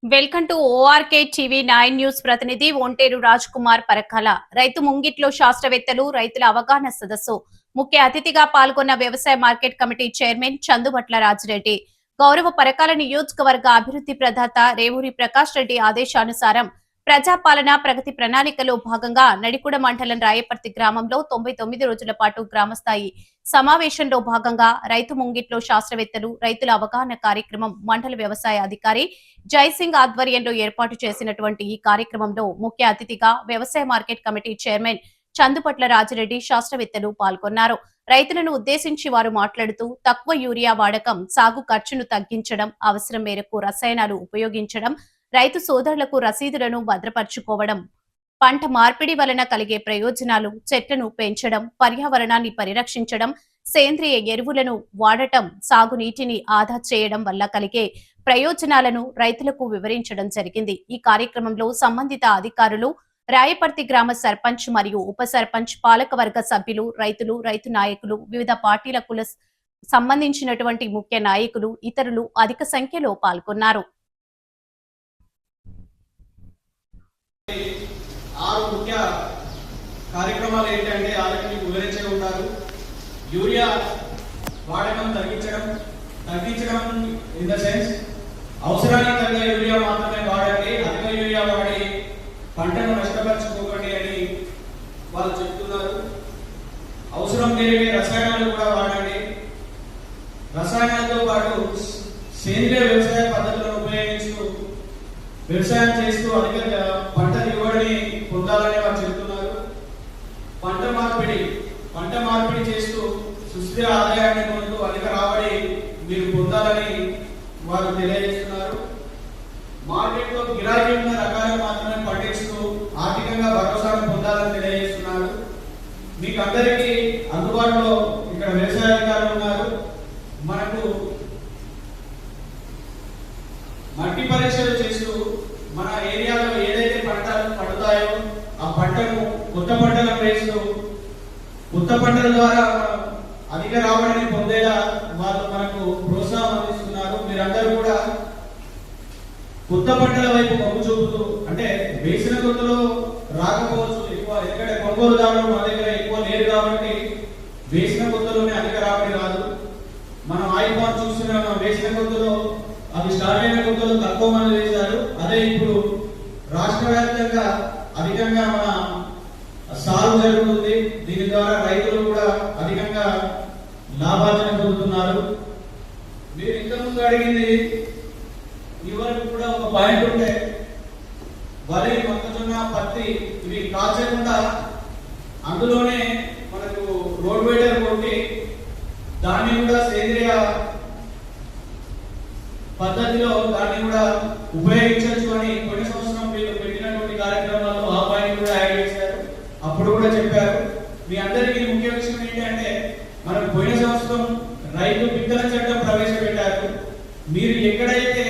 Welcome to ఓఆర్కే TV 9 news. ప్రతినిధి ఒంటేరు రాజ్ కుమార్ పరకాల. రైతు ముంగిట్లో శాస్త్రవేత్తలు రైతుల అవగాహన సదస్సు. ముఖ్య అతిథిగా పాల్గొన్న వ్యవసాయ మార్కెట్ కమిటీ చైర్మన్ చందుబట్ల రాజిరెడ్డి. గౌరవ పరకాల నియోజకవర్గ అభివృద్ధి ప్రదాత రేవూరి ప్రకాష్ రెడ్డి ఆదేశానుసారం ప్రజాపాలన ప్రగతి ప్రణాళికలో భాగంగా నడికుడ మండలం రాయపర్తి గ్రామంలో 99 రోజుల పాటు గ్రామస్థాయి సమావేశంలో భాగంగా రైతు ముంగిట్లో శాస్త్రవేత్తలు రైతుల అవగాహన కార్యక్రమం మండల వ్యవసాయ అధికారి జైసింగ్ ఆధ్వర్యంలో ఏర్పాటు చేసినటువంటి ఈ కార్యక్రమంలో ముఖ్య అతిథిగా వ్యవసాయ market committee chairman Chandupatla Rajireddy శాస్త్రవేత్తలు పాల్గొన్నారు. రైతులను ఉద్దేశించి వారు మాట్లాడుతూ తక్కువ యూరియా వాడకం, సాగు ఖర్చును తగ్గించడం, అవసరం మేరకు రసాయనాలు ఉపయోగించడం, రైతు సోదరులకు రసీదులను భద్రపరచుకోవడం, పంట మార్పిడి వలన కలిగే ప్రయోజనాలు, చెట్లను పెంచడం, పర్యావరణాన్ని పరిరక్షించడం, సేంద్రియ ఎరువులను వాడటం, సాగునీటిని ఆదా చేయడం వల్ల కలిగే ప్రయోజనాలను రైతులకు వివరించడం జరిగింది. ఈ కార్యక్రమంలో సంబంధిత అధికారులు, రాయపర్తి గ్రామ సర్పంచ్ మరియు ఉప సర్పంచ్, పాలకవర్గ సభ్యులు, రైతులు, రైతు నాయకులు, వివిధ పార్టీలకు సంబంధించినటువంటి ముఖ్య నాయకులు, ఇతరులు అధిక సంఖ్యలో పాల్గొన్నారు. ఆరు ముఖ్య కార్యక్రమాలు ఏంటంటే ఆరోగ్యాన్ని వివరించే ఉంటారు. యూరియా వాడకం తగ్గించడం ఇన్ ద సెన్స్ అవసరానికి తగ్గ యూరియా మాత్రమే వాడండి, అధిక యూరియా వాడి పంటను నష్టపరచుకోకండి అని వాళ్ళు చెప్తున్నారు. అవసరం లేని రసాయనాలు కూడా వాడండి. రసాయనాలతో పాటు సేంద్రియ వ్యవసాయ పద్ధతులను ఉపయోగిస్తూ వ్యవసాయం చేస్తూ అధిక పంట దిగుబడిని పొందాలని వారు చెబుతున్నారు. పంట మార్పిడి చేస్తూ సుస్థిర ఆదాయాన్ని పొందుతూ అధిక రాబడి మీరు పొందాలని వారు తెలియజేస్తున్నారు. మార్కెట్లో గిరాకీ ఉన్న రకాలు మాత్రమే పండిస్తూ ఆర్థికంగా భరోసాను పొందాలని తెలియజేస్తున్నారు. మీకు అందరికీ అందుబాటులో ఇక్కడ వ్యవసాయ అధికారులు ఉన్నారు. మనకు మట్టి పరీక్షలు చేస్తూ మన ఏరియాలో ఏదైతే పంటలు పండుతాయో ఆ పంటను కొత్త పంటలను వేస్తూ కొత్త పంటల ద్వారా అధిక రాబడిని పొందేలా వాళ్ళు మనకు ప్రోత్సాహం అందిస్తున్నారు. మీరందరూ కూడా కొత్త పంటల వైపు మొగ్గు చూపుతూ, అంటే వేసిన కొత్తలో రాకపోవచ్చు ఎక్కువ, ఎందుకంటే కొనుగోలుదారులు మన దగ్గర ఎక్కువ లేరు కాబట్టి వేసిన కొత్తలోనే అధిక రాబడి రాదు. మనం ఆయిల్ చూస్తున్నాం, వేసిన కొత్తలో అది స్టార్ట్ అయిన కొత్తలో తక్కువ మంది వేశారు. అదే ఇప్పుడు రాష్ట్ర వ్యాప్తంగా అధికంగా మన సాగు జరుగుతుంది. దీని ద్వారా రైతులు కూడా అధికంగా లాభార్జన పొందుతున్నారు. మీరు ఇంతకుముందు అడిగింది ఈ వరకు కూడా ఒక పాయింట్ ఉంటే, వరి, మొక్కజొన్న, పత్తి ఇవి కాల్చకుండా అందులోనే మనకు రోడ్ వేటర్ కొట్టి దాన్ని కూడా సేంద్రియ పద్ధతిలో దాన్ని కూడా ఉపయోగించవచ్చు అని కొన్ని సంవత్సరం వీళ్ళు పెట్టినటువంటి కార్యక్రమాల్లో ఆ పాయింట్ కూడా యాడ్ చేశారు. అప్పుడు కూడా చెప్పారు. మీ అందరికీ ముఖ్య విషయం ఏంటంటే, మనకు పోయిన సంవత్సరం రైతు విత్తన చట్టం ప్రవేశపెట్టారు. మీరు ఎక్కడైతే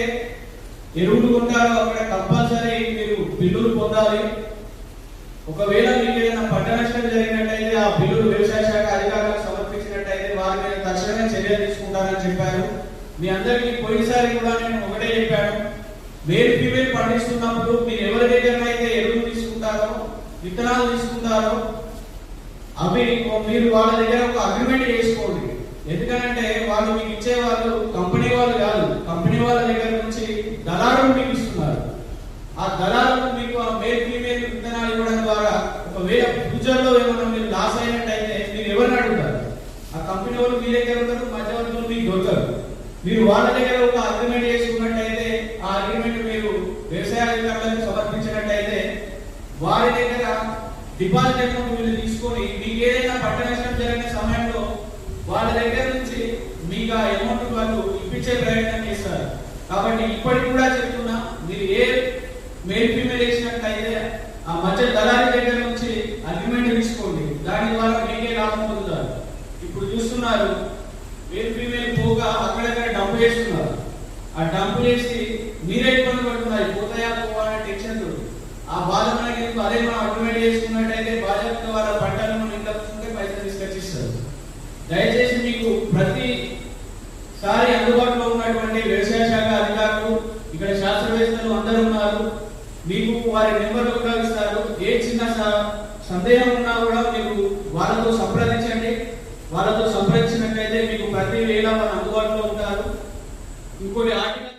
ఎరువులు కొంటారో అక్కడ కంపల్సరీ మీరు బిల్లులు పొందాలి. ఒకవేళ మీకు ఏదైనా పంట నష్టం జరిగినట్టయితే ఆ బిల్లులు వ్యవసాయ శాఖ అధికారులకు సమర్పించినట్టయితే వారి మీద తక్షణమే చర్య తీసుకుంటారని చెప్పారు. మీ అందరికీ పోయినసారి కూడా నేను ఒకటే చెప్పాను, మేల్ ఫీమేల్ పండిస్తున్నప్పుడు మీరు ఎవరి దగ్గర అయితే ఎరువులు తీసుకుంటారో, విత్తనాలు తీసుకుంటారో అవి మీరు వాళ్ళ దగ్గర ఒక అగ్రిమెంట్ చేసుకోండి. ఎందుకంటే వాళ్ళు మీకు ఇచ్చే వాళ్ళు కంపెనీ వాళ్ళు కాదు, కంపెనీ వాళ్ళ దగ్గర నుంచి దళారులు మీకు ఇస్తున్నారు. ఆ దళారులు మీకు ఆ మేల్ ఫీమేల్ విత్తనాలు ఇవ్వడం ద్వారా ఒకవేళ ఫ్యూచర్ లో ఏమైనా మీరు లాస్ అయినట్టయితే మీరు ఎవరిని అడుగుతారు? ఆ కంపెనీ వాళ్ళు మీ దగ్గర ఉంటారు, మధ్యవర్తులు మీకు దొరకరు. మీరు వాళ్ళ దగ్గర ఒక అగ్రిమెంట్ చేసుకున్నట్టయితే ఆ అగ్రిమెంట్ మీరు వ్యవసాయ అధికారులకు సమర్పించినట్టయితే వారి దగ్గర డిపాజిట్ అకౌంట్ మీరు తీసుకొని మీకు ఏదైనా పంట నష్టం జరిగిన సమయంలో వాళ్ళ దగ్గర నుంచి మీకు ఆ అమౌంట్ వాళ్ళు ఇప్పించే ప్రయత్నం చేస్తారు. కాబట్టి ఇప్పటికి కూడా చెప్తున్నా, మీరు ఏ మేల్ ఫీమేల్ వేసినట్లయితే ఆ మధ్య దళారి దగ్గర నుంచి అగ్రిమెంట్ తీసుకోండి. దాని ద్వారా మీకే లాభం పొందుతారు. ఇప్పుడు చూస్తున్నారు, మేల్ ఫీమేల్ పోగా అక్కడక్కడ డంప్ చేస్తున్నారు. ఆ డంప్ చేసి మీరే ఇబ్బంది పడుతున్నారు, పోతాయా పోవాలనే టెన్షన్. ఆ బాధ మనకి అదే మనం అగ్రిమెంట్ చేసుకున్నట్టయితే బాధ్యత ద్వారా పంటలను మనం ఇంత కూర్చుంటే పైసలు తీసుకొచ్చిస్తారు. దయచేసి మీకు ప్రతిసారి అందుబాటులో ఉన్నటువంటి వ్యవసాయ శాఖ అధికారులు, ఇక్కడ శాస్త్రవేత్తలు అందరూ ఉన్నారు. మీకు వారి నెంబర్లు కూడా ఇస్తారు. ఏ చిన్న సందేహం ఉన్నా కూడా మీరు వాళ్ళతో సంప్రదించండి. వాళ్ళతో సంప్రదించినట్లయితే మీకు ప్రతి వేళ వాళ్ళు అందుబాటులో ఉంటారు. ఇంకోటి ఆర్టికల్